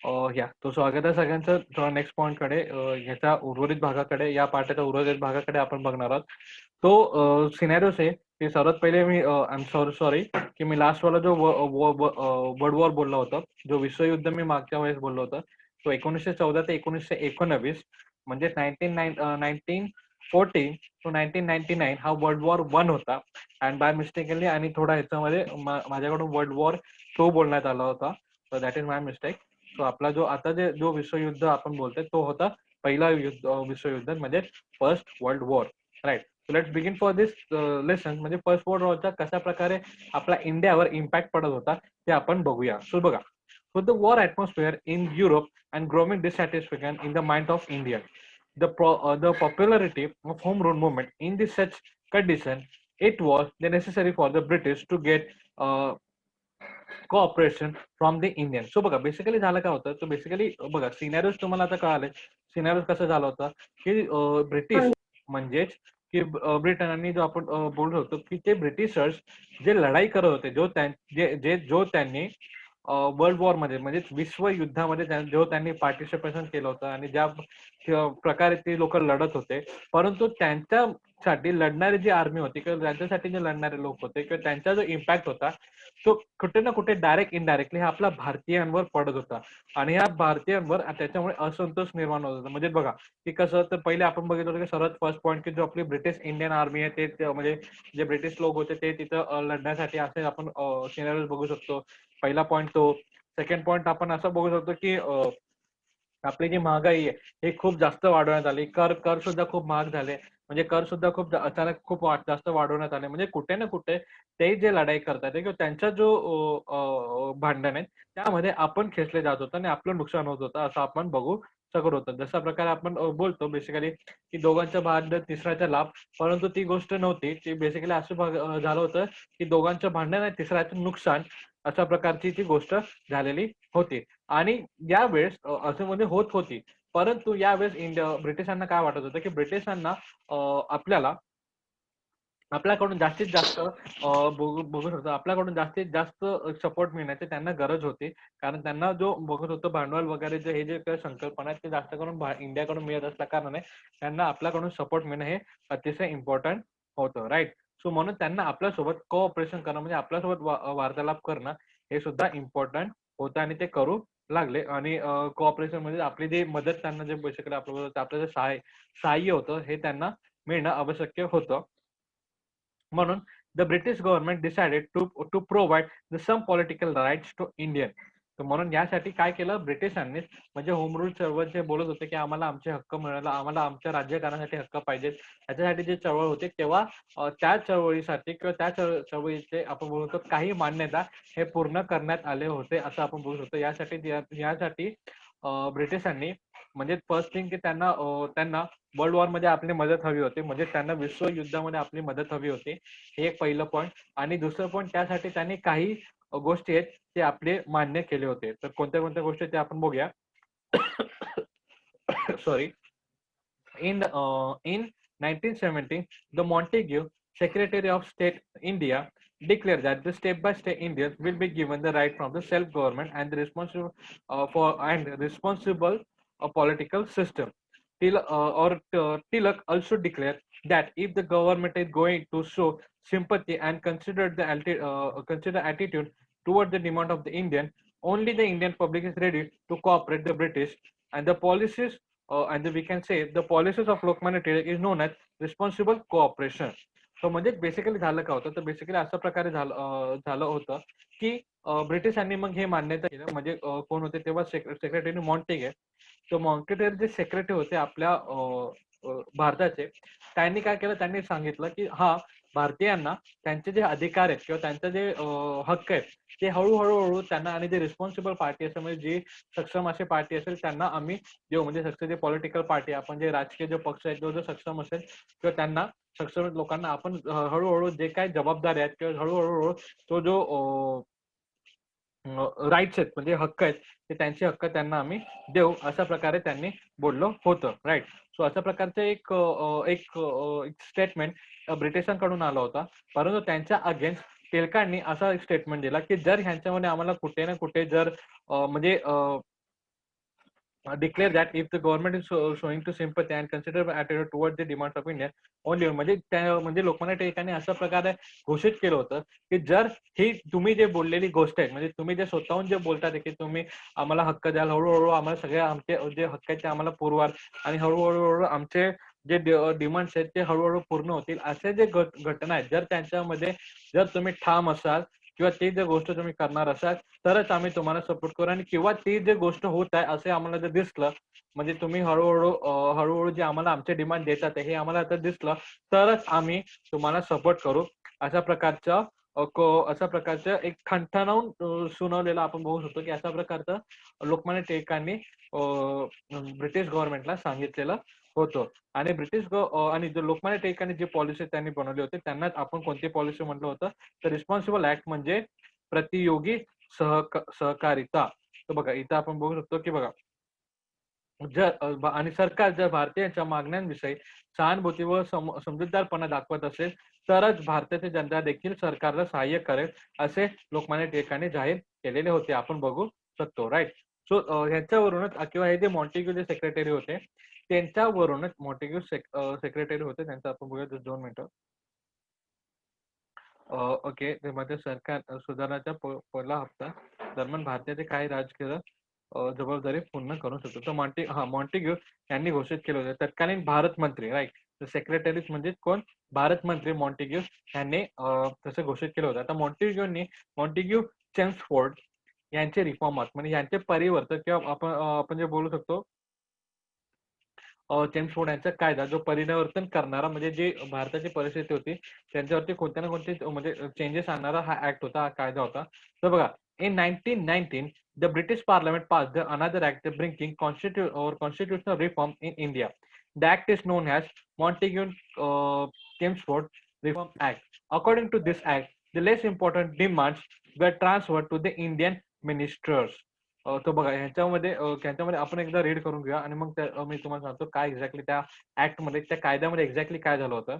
या तो स्वागत आहे सगळ्यांचं नेक्स्ट पॉईंटकडे. ह्याच्या उर्वरित भागाकडे, या पाठाच्या उर्वरित भागाकडे आपण बघणार आहोत. तो सिनॅरिओस आहे की सर्वात पहिले मी आय एम सॉरी सॉरी की मी लास्ट वाला जो वर्ल्ड वॉर बोललो होतो, जो विश्वयुद्ध मी मागच्या वेळेस बोललो होतो, तो 1914 ते 1919 म्हणजे 1914 टू 1999 हा वर्ल्ड वॉर 1 होता. अँड बाय मिस्टेकली आणि थोडा ह्याच्यामध्ये माझ्याकडून वर्ल्ड वॉर 2 बोलण्यात आला होता. So that is my mistake. So आपला जो आता जो विश्वयुद्ध आपण बोलतोय तो होता पहिला विश्वयुद्ध म्हणजे first world war. Right. So let's begin for this lesson. म्हणजे फर्स्ट वर्ल्ड वॉरचा कशा प्रकारे आपला इंडियावर इम्पॅक्ट पडत होता ते आपण बघूया. सो बघा, so the war atmosphere in Europe and growing dissatisfaction in the mind of India. The popularity of home rule movement in this such condition, it was necessary for the British to get cooperation from the Indian. So बघा basically झालं काय होतं, तर basically बघा scenarios तुम्हाला आता कळाले. Scenarios कसं झालं होतं की ब्रिटिश म्हणजेच की ब्रिटन जो आपण बोलत होतो की ते ब्रिटिशर्स जे लढाई करत होते, जो त्यांनी वर्ल्ड वॉर मध्ये म्हणजे विश्वयुद्धामध्ये जो त्यांनी पार्टिसिपेशन केलं होतं आणि ज्या प्रकारे ते लोक लढत होते, परंतु त्यांच्यासाठी लढणारी जी आर्मी होती किंवा त्यांच्यासाठी जे लढणारे लोक होते किंवा त्यांचा जो इम्पॅक्ट होता तो कुठे ना कुठे डायरेक्ट इनडायरेक्टली हा आपला भारतीयांवर पडत होता. आणि ह्या भारतीयांवर त्याच्यामुळे असंतोष निर्माण होत होता. म्हणजे बघा की कसं, तर पहिले आपण बघितलं होतं की सर्वात फर्स्ट पॉईंट की जो आपली ब्रिटिश इंडियन आर्मी आहे ते म्हणजे जे ब्रिटिश लोक होते ते तिथं लढण्यासाठी असे आपण सिनेरिओज बघू शकतो. पहिला पॉईंट तो. सेकंड पॉईंट आपण असं बघू शकतो की आपली जी महागाई आहे हे खूप जास्त वाढवण्यात आली. कर सुद्धा खूप महाग झाले. म्हणजे कर सुद्धा खूप अचानक खूप जास्त वाढवण्यात आले. म्हणजे कुठे ना कुठे ते जे लढाई करतात किंवा त्यांचा जो भांडण आहे त्यामध्ये आपण खेचले जात होतो आणि आपलं नुकसान होत होतं असं आपण बघू शकत होतं. जशा प्रकारे आपण बोलतो बेसिकली की दोघांचं भांडण तिसऱ्याचा लाभ, परंतु ती गोष्ट नव्हती. ती बेसिकली असं झालं होतं की दोघांचं भांडण आणि तिसऱ्याचं नुकसान अशा प्रकारची ती गोष्ट झालेली होती. आणि यावेळेस असं म्हणजे होत होती. परंतु यावेळेस ब्रिटिशांना काय वाटत होतं की ब्रिटिशांना आपल्याकडून जास्तीत जास्त बघू शकतो, आपल्याकडून जास्तीत जास्त सपोर्ट मिळण्याची त्यांना गरज होती. कारण त्यांना जो बघत होतं भांडवल वगैरे हे जे काही संकल्पना आहेत ते जास्त करून इंडियाकडून मिळत असल्या कारणाने त्यांना आपल्याकडून सपोर्ट मिळणं हे अतिशय इम्पॉर्टंट होतं. राईट. सो म्हणून त्यांना आपल्यासोबत कोऑपरेशन करणं म्हणजे आपल्यासोबत वार्तालाप करणं हे सुद्धा इम्पॉर्टंट होतं आणि ते करू लागले. आणि कोऑपरेशन म्हणजे आपली जी मदत त्यांना जे बेसिकली आपलं जे सहाय्य होतं हे त्यांना मिळणं आवश्यक होतं. म्हणून the British government decided to provide the some political rights to Indian. तर म्हणून यासाठी काय केलं ब्रिटिशांनी, म्हणजे होम रूल चळवळ जे बोलत होते की आम्हाला आमचे हक्क मिळाला, आम्हाला आमच्या राज्यकारणासाठी हक्क पाहिजेत, याच्यासाठी जे चळवळ होते तेव्हा त्या चळवळीसाठी किंवा त्या चळवळीचे आपण बोलतो काही मान्यता हे पूर्ण करण्यात आले होते असं आपण बोलू शकतो. यासाठी ब्रिटिशांनी म्हणजे फर्स्ट थिंग की त्यांना वर्ल्ड वॉर मध्ये आपली मदत हवी होती, म्हणजे त्यांना विश्वयुद्धामध्ये आपली मदत हवी होती. हे एक पहिलं पॉईंट. आणि दुसरं पॉईंट, त्यासाठी त्यांनी काही गोष्टी आहेत ते आपले मान्य केले होते. तर कोणत्या कोणत्या गोष्टी ते आपण बघूया. Sorry. In 1970, the Montague Secretary of State India declared that the step-by-step Indians will be given the right from the self-government and the responsible political system. Tilak also declared that if the government is going to show sympathy and consider attitude toward the demand of the Indian, only the Indian public is ready to cooperate the British, and the policies and we can say the policies of Lokmanya Tilak is known as responsible cooperation. So म्हणजे basically झालं काय होतं, तर basically अशा प्रकारे झालं होतं की ब्रिटिशांनी मग हे मान्यता केलं. म्हणजे कोण होते तेव्हा सेक्रेटरी मॉन्टेग. तो मॉन्टेगर जे सेक्रेटरी होते आपल्या भारताचे, त्यांनी काय केलं, त्यांनी सांगितलं की हा भारतीयांना त्यांचे जे अधिकार आहेत किंवा त्यांचे जे हक्क आहेत ते हळूहळू त्यांना, आणि जे रिस्पॉन्सिबल पार्टी असेल म्हणजे जी सक्षम अशी पार्टी असेल त्यांना आम्ही देऊ. म्हणजे सक्षम जे पॉलिटिकल पार्टी आपण जे राजकीय जो पक्ष आहे जो सक्षम असेल किंवा त्यांना सक्षम लोकांना आपण हळूहळू जे काही जबाबदारी आहेत किंवा हळूहळू तो जो राईट्स आहेत म्हणजे हक्क आहेत ते त्यांचे हक्क त्यांना आम्ही देऊ, अशा प्रकारे त्यांनी बोललो होतं. राईट. सो अशा प्रकारचे एक स्टेटमेंट ब्रिटिशांकडून आला होता. परंतु त्यांच्या अगेन्स्ट टिळकांनी असा एक स्टेटमेंट दिला की जर ह्यांच्यामध्ये आम्हाला कुठे ना कुठे जर म्हणजे declare that if the government is showing to sympathy and considerable attitude towards the demands of India only, म्हणजे लोकमान्य टिळकांनी अशा प्रकारे घोषित केलं होतं की जर ही तुम्ही जे बोललेली गोष्ट आहे, म्हणजे तुम्ही जे स्वतःहून जे बोलतात की तुम्ही आम्हाला हक्क द्याल, हळूहळू आम्हाला सगळे आमचे जे हक्क आहेत ते आम्हाला पुरवाल आणि हळूहळू आमचे जे डिमांड्स आहेत ते हळूहळू पूर्ण होतील, असे जे घटना आहेत, जर त्यांच्यामध्ये जर तुम्ही ठाम असाल किंवा ती जे गोष्ट तुम्ही करणार असाल तरच आम्ही तुम्हाला सपोर्ट करू, आणि किंवा ती जे गोष्ट होत आहे असे आम्हाला जर दिसलं, म्हणजे तुम्ही हळूहळू जे आम्हाला आमचे डिमांड देतात हे आम्हाला जर दिसलं तरच आम्ही तुम्हाला सपोर्ट करू, अशा प्रकारचं अशा प्रकारचं एक ठणठणावून सुनावलेलं आपण बघू शकतो की अशा प्रकारचं लोकमान्य टिळकांनी ब्रिटिश गव्हर्नमेंटला सांगितलेलं होतं. आणि आणि जो लोकमान्य टिळकांनी जी पॉलिसी त्यांनी बनवली होती त्यांनाच आपण कोणती पॉलिसी म्हटलं होतं, तर रिस्पॉन्सिबल ऍक्ट म्हणजे प्रतियोगी सहकारिता. तर बघा इथं आपण बघू शकतो की बघा आणि सरकार जर भारतीयांच्या मागण्यांविषयी सहानुभूती व समजूतदारपणा दाखवत असेल तरच भारताची जनता देखील सरकारला सहाय्य करेल, असे लोकमान्य टिळकांनी जाहीर केलेले होते, आपण बघू शकतो, राईट. सो ह्याच्यावरूनच किंवा हे जे मॉन्टेग्यू जे सेक्रेटरी होते त्यांच्यावरूनच मॉन्टेग्यू सेक्रेटरी होते त्यांचं आपण बघूया 2 मिनिटं. ओके. मध्ये सरकार सुधारणाचा पहिला हप्ता दरम्यान भारताचे काही राजकीय जबाबदारी पूर्ण करू शकतो. तर मॉन्टेग्यू यांनी घोषित केलं होतं. तत्कालीन भारत मंत्री, राईट. तर सेक्रेटरीज म्हणजे कोण? भारत मंत्री मॉन्टेग्यू यांनी तसं घोषित केलं होतं. आता मॉन्टेग्यू चेम्सफोर्ड यांचे रिफॉर्म ॲक्ट म्हणजे यांचे परिवर्तन किंवा आपण जे बोलू शकतो जेम्स बॉन्ड यांचा कायदा जो परिवर्तन करणारा, म्हणजे जे भारताची परिस्थिती होती त्यांच्यावरती कोणत्या ना कोणते म्हणजे चेंजेस आणणारा हा ऍक्ट होता, हा कायदा होता. तर बघा, in 1919 the British parliament pass the another act bringing constitutional reform in India. The act is known as Montagu Chelmsford reform act. According to this act the less important demands were transfer to the Indian ministers. तो बघा ह्याच्यामध्ये आपण एकदा read करून घेऊया आणि मग मी तुम्हाला सांगतो काय एक्झॅक्टली त्या ऍक्ट मध्ये, त्या कायद्यामध्ये एक्झॅक्टली काय झालं होतं.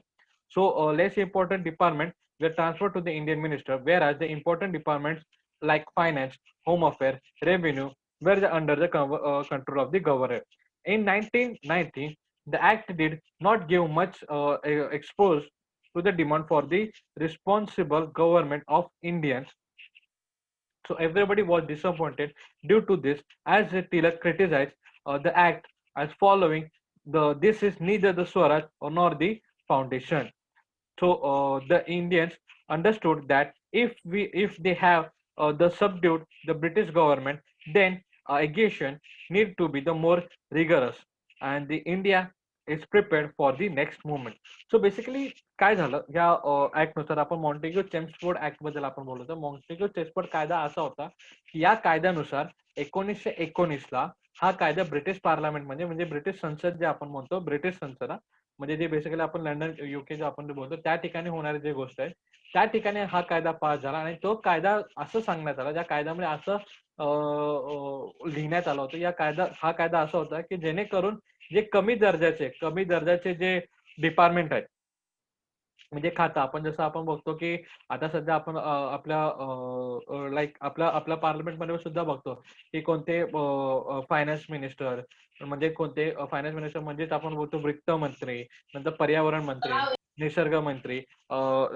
So less important department were transferred to the Indian minister, whereas the important departments like finance, home affairs, revenue were under the control of the governor. In 1990, the act did not give much exposed to the demand for the responsible government of Indians. So everybody was disappointed due to this, as Tilak criticized the act as following this is neither the Swaraj or nor the foundation. So the Indians understood that if they have the subdued the British government, then aggression need to be the more rigorous, and the India is prepared for the next movement. So basically काय झालं या act नुसार, आपण Montagu Chelmsford act बद्दल आपण बोललो तर Montagu Chelmsford कायदा असा होता की या कायद्यानुसार 1919 ला हा कायदा ब्रिटिश पार्लमेंट म्हणजे ब्रिटिश संसद जे आपण म्हणतो, ब्रिटिश संसद म्हणजे जे बेसिकली आपण लंडन युके जे आपण बोलतो त्या ठिकाणी होणारी जी गोष्ट आहे त्या ठिकाणी हा कायदा पास झाला. आणि तो कायदा असं सांगण्यात आला, ज्या कायद्यामध्ये असं लिहिण्यात आलं होतं, हा कायदा असा होता की जेणेकरून जे कमी दर्जाचे जे डिपार्टमेंट आहेत, म्हणजे खातं आपण जसं आपण बघतो की आता सध्या आपण आपल्या लाईक आपल्या पार्लमेंटमध्ये सुद्धा बघतो की कोणते फायनान्स मिनिस्टर, म्हणजे कोणते फायनान्स मिनिस्टर म्हणजेच आपण बोलतो वित्त मंत्री, नंतर पर्यावरण मंत्री, निसर्ग मंत्री,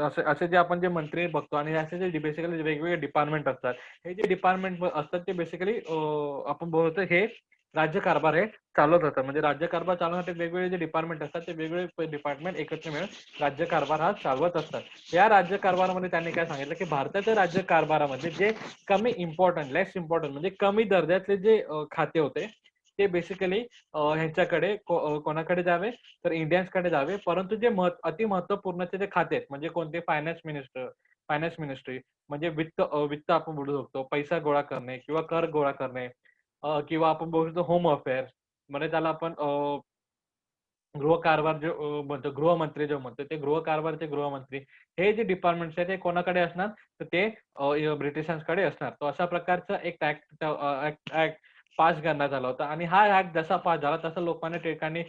असे असे जे आपण जे मंत्री बघतो, आणि असे जे बेसिकली वेगवेगळे डिपार्टमेंट असतात, हे जे डिपार्टमेंट असतात ते बेसिकली आपण बोलतो हे राज्यकारभार हे चालवत असतात. म्हणजे राज्यकारभार चालवण्यासाठी वेगवेगळे जे डिपार्टमेंट असतात ते वेगवेगळे डिपार्टमेंट एकत्र मिळून राज्यकारभार हा चालवत असतात. या राज्यकारभारामध्ये त्यांनी काय सांगितलं की भारताच्या राज्यकारभारामध्ये जे कमी इम्पॉर्टंट, लेस इम्पॉर्टंट म्हणजे कमी दर्जातले जे खाते होते ते बेसिकली ह्यांच्याकडे कोणाकडे जावे, तर इंडियन्सकडे जावे. परंतु जे अति महत्वपूर्णचे जे खाते आहेत, म्हणजे कोणते फायनान्स मिनिस्ट्री म्हणजे वित्त आपण बोलू शकतो, पैसा गोळा करणे किंवा कर गोळा करणे, किंवा आपण बोलू शकतो होम अफेअर्स, म्हणजे त्याला आपण गृहकारभार जे म्हणतो, गृहमंत्री जे म्हणतो ते गृहकारभारचे गृहमंत्री, हे जे डिपार्टमेंट्स आहेत ते कोणाकडे असणार, तर ते ब्रिटिशांकडे असणार. तो अशा प्रकारचा एक ऍक्ट पास करण्यात आला होता आणि हा ऍक्ट जसा पास झाला तसा लोकमान्य टिळकांनी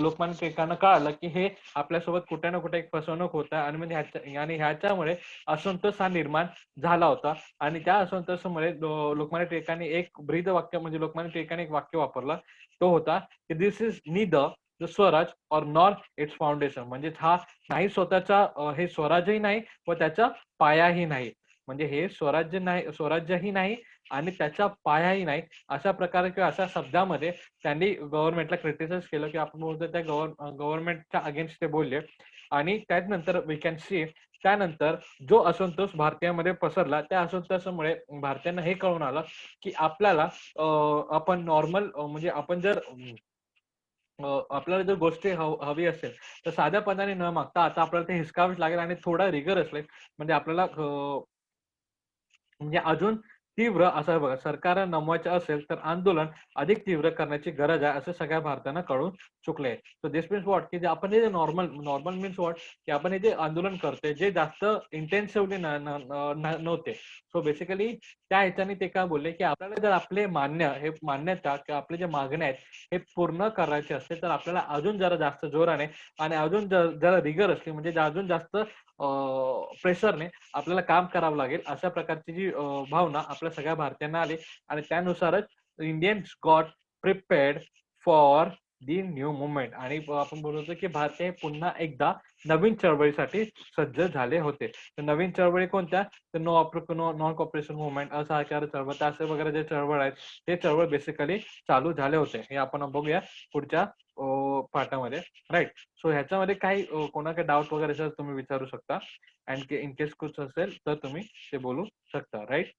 लोकमान्य टिळकांना कळालं की हे आपल्यासोबत कुठे ना कुठे एक फसवणूक होत आहे आणि म्हणजे आणि ह्याच्यामुळे असंतोष हा निर्माण झाला होता आणि त्या असंतोषामुळे लोकमान्य टिळकांनी एक ब्रीद वाक्य म्हणजे लोकमान्य टिळकांनी एक वाक्य वापरलं. तो होता की दिस इज नीदर द स्वराज और नॉर इट्स फाउंडेशन. म्हणजे हा नाही स्वतःचा हे स्वराज्यही नाही व त्याचा पायाही नाही. म्हणजे हे स्वराज्य नाही, स्वराज्यही नाही आणि त्याचा पायाही नाही, अशा प्रकारे किंवा अशा शब्दामध्ये त्यांनी गव्हर्नमेंटला क्रिटिसाइज केलं की आपण बोलतो त्या गव्हर्नमेंटच्या अगेन्स्ट ते बोलले आणि त्यानंतर वी कॅन सी त्यानंतर जो असंतोष भारतीयामध्ये पसरला त्या असंतोषामुळे भारतीयांना हे कळून आलं की आपल्याला आपण नॉर्मल म्हणजे आपण जर आपल्याला जर गोष्टी हवी असेल तर साध्या पदाने न मागता आता आपल्याला ते हिसकावेच लागेल आणि थोडा रिगर असले म्हणजे आपल्याला म्हणजे अजून तीव्र असं बघा सरकार नमवायचं असेल तर आंदोलन अधिक तीव्र करण्याची गरज आहे असं सगळ्या भारतानं कळून चुकले. सो दिस मीन्स वॉट की जे आपण हे नॉर्मल नॉर्मल मीन्स वॉट की आपण हे जे आंदोलन करतोय जे जास्त इंटेन्सिव्हली नव्हते. सो बेसिकली त्या ह्याच्याने ते काय बोलले की आपल्याला जर आपले मान्यता किंवा आपले जे मागण्या आहेत हे पूर्ण करायचे असते तर आपल्याला अजून जरा जास्त जोराने आणि अजून जरा रिगर असली म्हणजे अजून जास्त प्रेशरने आपल्याला काम करावं लागेल अशा प्रकारची जी भावना आपल्या सगळ्या भारतीयांना आली आणि त्यानुसारच Indians got prepared for the new movement आणि आपण बोलतो की भारतीय पुन्हा एकदा नवीन चळवळीसाठी सज्ज झाले होते. तर नवीन चळवळी कोणत्या तर नॉन कॉपरेशन मुवमेंट असहकार चळवळ असे वगैरे जे चळवळ आहेत ते चळवळ बेसिकली चालू झाले होते. हे आपण बघूया पुढच्या पाठामध्ये राईट. सो ह्याच्यामध्ये काही कोणाकडे डाऊट वगैरे असेल तुम्ही विचारू शकता. अँड इन केस कुछ असेल तर तुम्ही ते बोलू शकता राईट.